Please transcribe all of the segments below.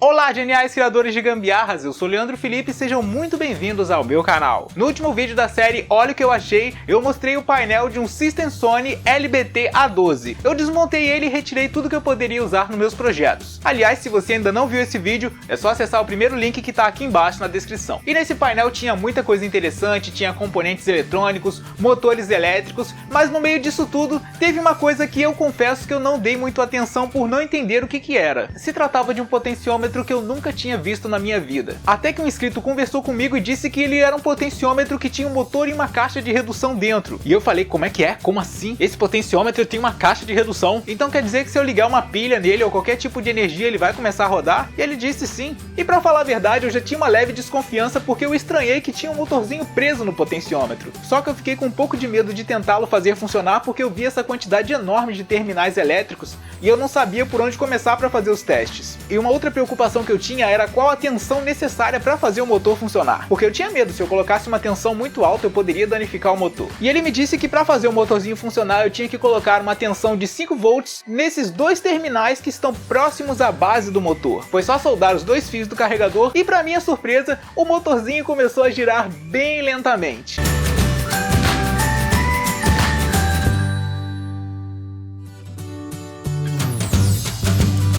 Olá, geniais criadores de gambiarras, eu sou Leandro Felipe e sejam muito bem-vindos ao meu canal. No último vídeo da série Olha o que eu achei, eu mostrei o painel de um System Sony LBT-A12. Eu desmontei ele e retirei tudo que eu poderia usar nos meus projetos. Aliás, se você ainda não viu esse vídeo, é só acessar o primeiro link que está aqui embaixo na descrição. E nesse painel tinha muita coisa interessante, tinha componentes eletrônicos, motores elétricos, mas no meio disso tudo, teve uma coisa que eu confesso que eu não dei muito atenção por não entender o que era. Se tratava de um potenciômetro que eu nunca tinha visto na minha vida. Até que um inscrito conversou comigo e disse que ele era um potenciômetro que tinha um motor e uma caixa de redução dentro. E eu falei, como é que é? Como assim? Esse potenciômetro tem uma caixa de redução? Então quer dizer que se eu ligar uma pilha nele ou qualquer tipo de energia ele vai começar a rodar? E ele disse sim. E pra falar a verdade, eu já tinha uma leve desconfiança porque eu estranhei que tinha um motorzinho preso no potenciômetro. Só que eu fiquei com um pouco de medo de tentá-lo fazer funcionar porque eu vi essa quantidade enorme de terminais elétricos e eu não sabia por onde começar para fazer os testes. E uma outra preocupação que eu tinha era qual a tensão necessária para fazer o motor funcionar, porque eu tinha medo, se eu colocasse uma tensão muito alta eu poderia danificar o motor. E ele me disse que para fazer o motorzinho funcionar eu tinha que colocar uma tensão de 5 volts nesses dois terminais que estão próximos à base do motor. Foi só soldar os dois fios do carregador e, para minha surpresa, o motorzinho começou a girar bem lentamente.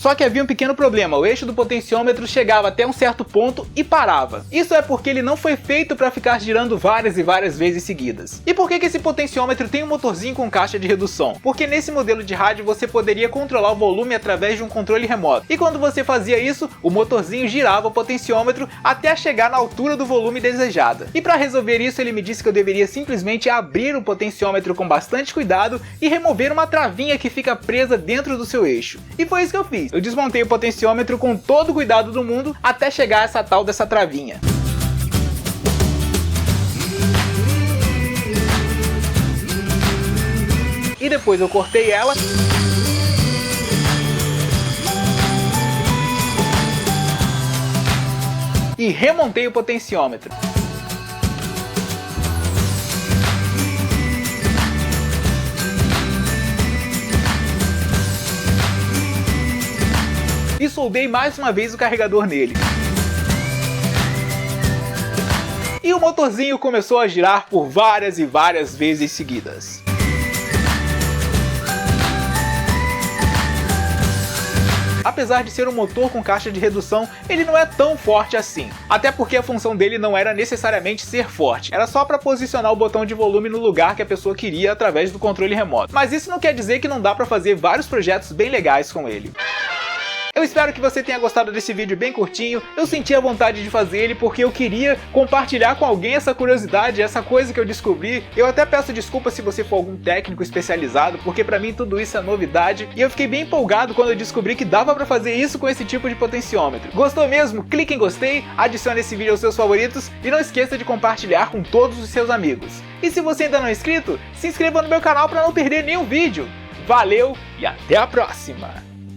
Só que havia um pequeno problema, o eixo do potenciômetro chegava até um certo ponto e parava. Isso é porque ele não foi feito para ficar girando várias e várias vezes seguidas. E por que esse potenciômetro tem um motorzinho com caixa de redução? Porque nesse modelo de rádio você poderia controlar o volume através de um controle remoto. E quando você fazia isso, o motorzinho girava o potenciômetro até chegar na altura do volume desejada. E para resolver isso ele me disse que eu deveria simplesmente abrir o potenciômetro com bastante cuidado e remover uma travinha que fica presa dentro do seu eixo. E foi isso que eu fiz. Eu desmontei o potenciômetro com todo o cuidado do mundo até chegar a essa tal dessa travinha. E depois eu cortei ela e remontei o potenciômetro. E soldei mais uma vez o carregador nele. E o motorzinho começou a girar por várias e várias vezes seguidas. Apesar de ser um motor com caixa de redução, ele não é tão forte assim. Até porque a função dele não era necessariamente ser forte, era só para posicionar o botão de volume no lugar que a pessoa queria através do controle remoto. Mas isso não quer dizer que não dá para fazer vários projetos bem legais com ele. Eu espero que você tenha gostado desse vídeo bem curtinho. Eu senti a vontade de fazer ele porque eu queria compartilhar com alguém essa curiosidade, essa coisa que eu descobri. Eu até peço desculpa se você for algum técnico especializado, porque pra mim tudo isso é novidade. E eu fiquei bem empolgado quando eu descobri que dava pra fazer isso com esse tipo de potenciômetro. Gostou mesmo? Clique em gostei, adicione esse vídeo aos seus favoritos e não esqueça de compartilhar com todos os seus amigos. E se você ainda não é inscrito, se inscreva no meu canal pra não perder nenhum vídeo. Valeu e até a próxima!